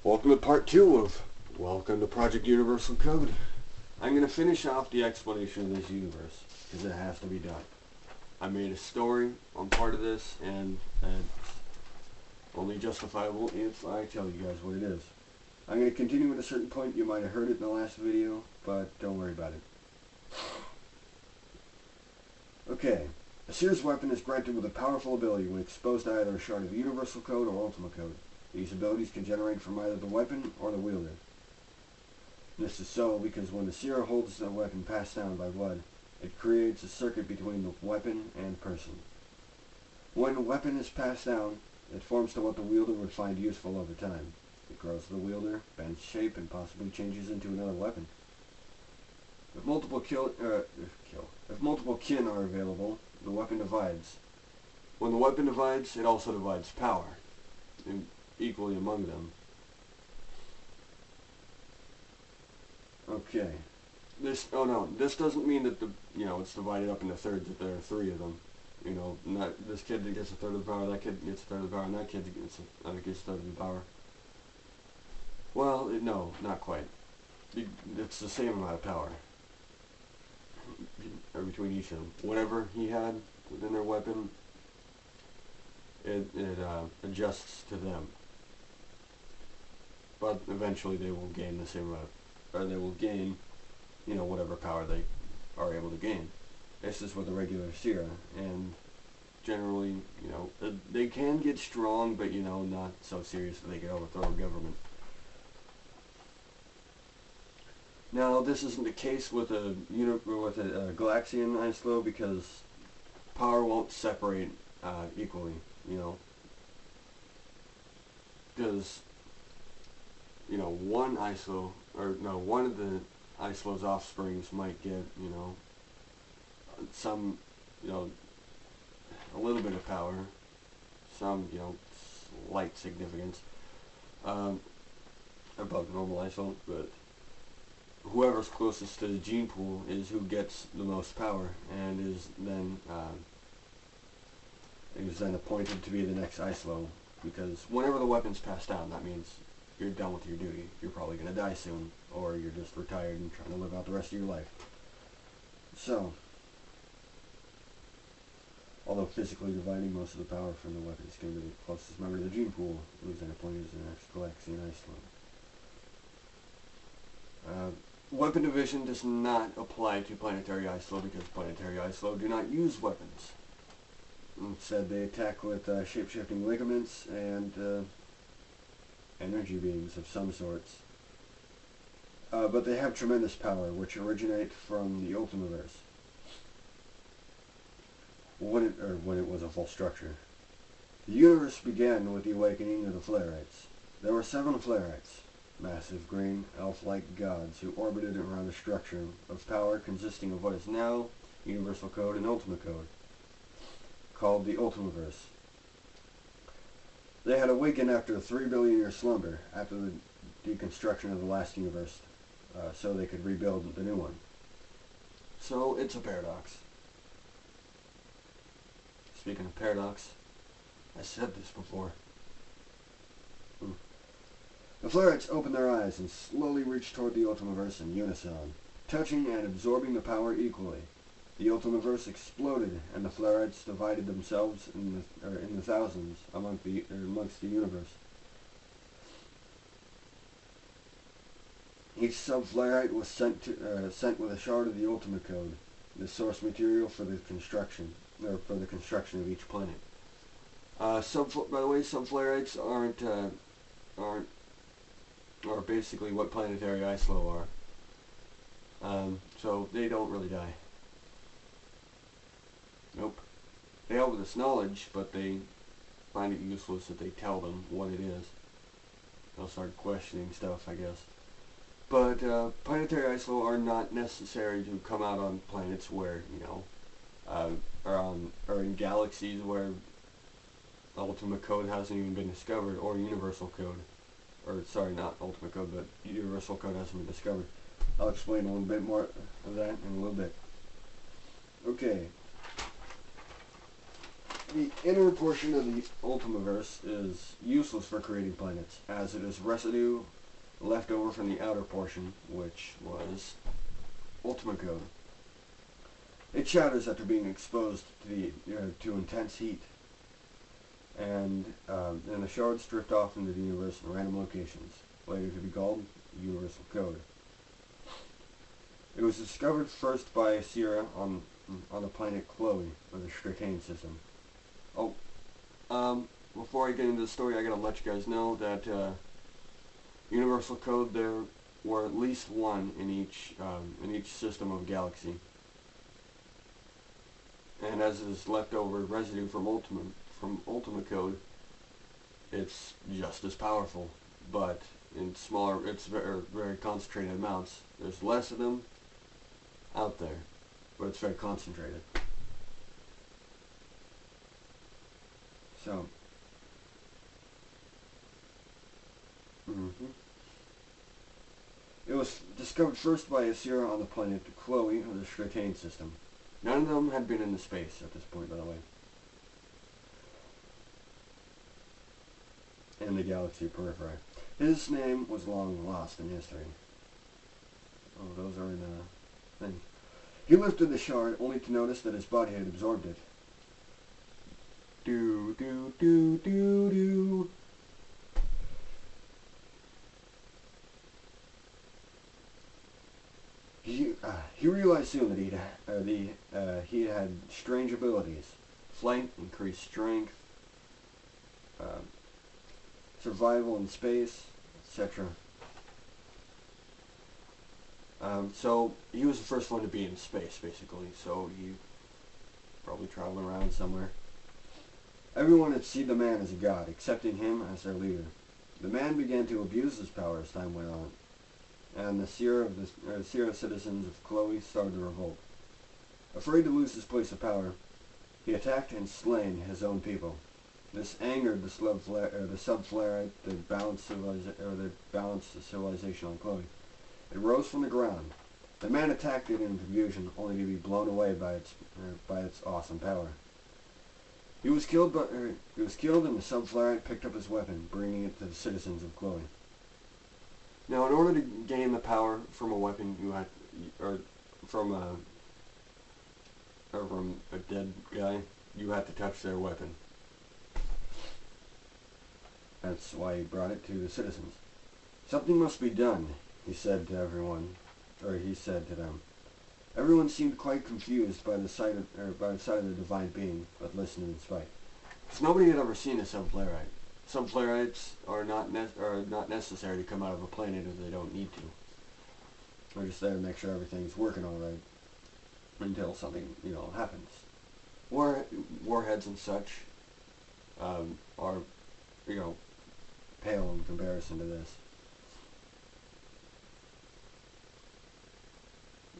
Welcome to part 2 of Welcome to Project Universal Code. I'm going to finish off the explanation of this universe, because it has to be done. I made a story on part of this, and it's only justifiable if I tell you guys what it is. I'm going to continue at a certain point. You might have heard it in the last video, but don't worry about it. Okay. A Seer's weapon is granted with a powerful ability when exposed to either a shard of Universal Code or Ultima Code. These abilities can generate from either the weapon or the wielder. This is so because when the Seer holds the weapon passed down by blood, it creates a circuit between the weapon and person. When the weapon is passed down, it forms to what the wielder would find useful over time. It grows to the wielder, bends shape, and possibly changes into another weapon. If multiple kin are available, the weapon divides. When the weapon divides, it also divides power equally among them. Okay. This doesn't mean that it's divided up into thirds, that there are 3 of them. Not this kid that gets a third of the power, that kid gets a third of the power, and that kid gets a third of the power. Well, no, not quite. It's the same amount of power between each of them. Whatever he had within their weapon, it adjusts to them. But eventually they will gain the same amount, or they will gain, whatever power they are able to gain. This is with a regular Seer, and generally, they can get strong, but not so serious that they can overthrow a government. Now, this isn't the case with a Galaxian Islo because power won't separate equally, because one Islo, one of the Islo's offsprings might get some a little bit of power, some slight significance above normal Islo, but whoever's closest to the gene pool is who gets the most power and is then appointed to be the next Islo, because whenever the weapon's passed down, that means you're done with your duty. You're probably going to die soon, or you're just retired and trying to live out the rest of your life. So, although physically dividing most of the power from the weapon is going to be the closest member of the gene pool, who's then appointed as the next Galaxian Islo. Weapon division does not apply to planetary Islo because planetary Islo do not use weapons. Instead, they attack with shape-shifting ligaments and energy beams of some sorts. But they have tremendous power, which originate from the Ultimaverse. When it was a full structure. The universe began with the awakening of the Flarites. There were 7 Flarites, massive green, elf-like gods who orbited around a structure of power consisting of what is now Universal Code and Ultima Code, called the Ultimaverse. They had awakened after a 3 billion year slumber after the deconstruction of the last universe, so they could rebuild the new one. So it's a paradox. Speaking of paradox, I said this before. The Flarites opened their eyes and slowly reached toward the Ultimaverse in unison, touching and absorbing the power equally. The Ultimaverse exploded, and the Flarites divided themselves in the thousands amongst the universe. Each sub-Flarite was sent with a shard of the Ultima Code, the source material for the construction of each planet. By the way, sub-Flarites are basically what planetary Islo are. So they don't really die. Nope. They help with this knowledge, but they find it useless if they tell them what it is. They'll start questioning stuff, I guess. But planetary Islo are not necessary to come out on planets where, or in galaxies where Ultima Code hasn't even been discovered, or Universal Code. Or, sorry, not Ultima Code, but Universal Code hasn't been discovered. I'll explain a little bit more of that in a little bit. Okay. The inner portion of the Ultimaverse is useless for creating planets, as it is residue left over from the outer portion, which was Ultima Code. It shatters after being exposed to intense heat, and the shards drift off into the universe in random locations, later to be called Universal Code. It was discovered first by Sierra on the planet Chloe of the Stratane system. Oh, before I get into the story, I gotta let you guys know that Universal Code, there were at least one in each system of galaxy, and as it is leftover residue from Ultima Code, it's just as powerful, but in smaller, it's very concentrated amounts. There's less of them out there, but it's very concentrated. So, it was discovered first by Asira on the planet Chloe of the Stratane system. None of them had been into space at this point, by the way. In the galaxy periphery. His name was long lost in history. Oh, those are in a thing. He lifted the shard only to notice that his body had absorbed it. Do, do, do, do, do. He realized soon that he had strange abilities: flight, increased strength, survival in space, etc. So he was the first one to be in space, basically. So he probably traveled around somewhere. Everyone had seen the man as a god, accepting him as their leader. The man began to abuse his power as time went on, and the Sierra citizens of Chloe started to revolt. Afraid to lose his place of power, he attacked and slain his own people. This angered the Subflarite that balanced the civilization on Chloe. It rose from the ground. The man attacked it in confusion, only to be blown away by its awesome power. He was killed, and the Subflarite picked up his weapon, bringing it to the citizens of Chloe. Now, in order to gain the power from a weapon, from a dead guy, you had to touch their weapon. That's why he brought it to the citizens. Something must be done, he said to everyone, or he said to them. Everyone seemed quite confused by the sight of the divine being, but listened in spite. Because nobody had ever seen a Subflarite. Subflarites are not necessary to come out of a planet if they don't need to. They're just there to make sure everything's working all right until something, happens. Warheads and such are, pale in comparison to this.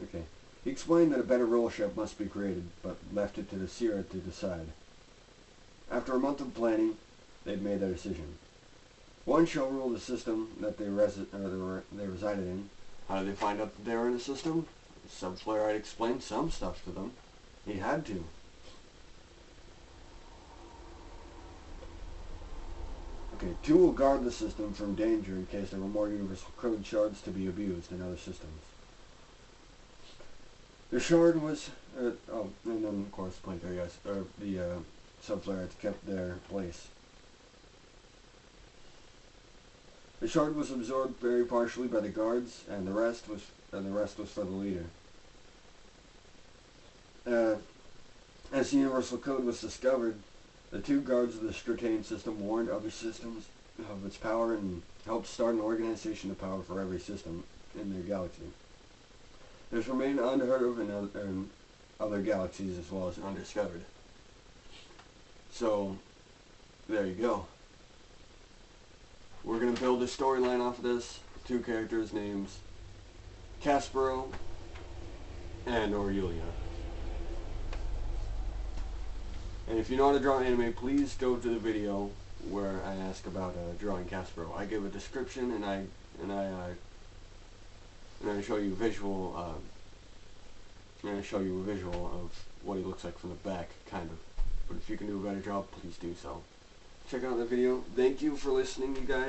Okay. He explained that a better rulership must be created, but left it to the Sierra to decide. After a month of planning, they'd made their decision. One shall rule the system that they resided in. How did they find out that they were in the system? Subflarite explained some stuff to them. He had to. Okay, two will guard the system from danger in case there were more universal code shards to be abused in other systems. The shard was, and then of course planetary guys, the Subflarites kept their place. The shard was absorbed very partially by the guards, and the rest was for the leader. As the universal code was discovered, the two guards of the Stratane system warned other systems of its power and helped start an organization of power for every system in their galaxy. It has remained unheard of in other galaxies as well as undiscovered. So, there you go. We're going to build a storyline off of this. Two characters' names, Caspero and Aurelia. And if you know how to draw anime, please go to the video where I ask about drawing Caspero. I give a description and I show you a visual of what he looks like from the back, kind of. But if you can do a better job, please do so. Check out the video. Thank you for listening, you guys.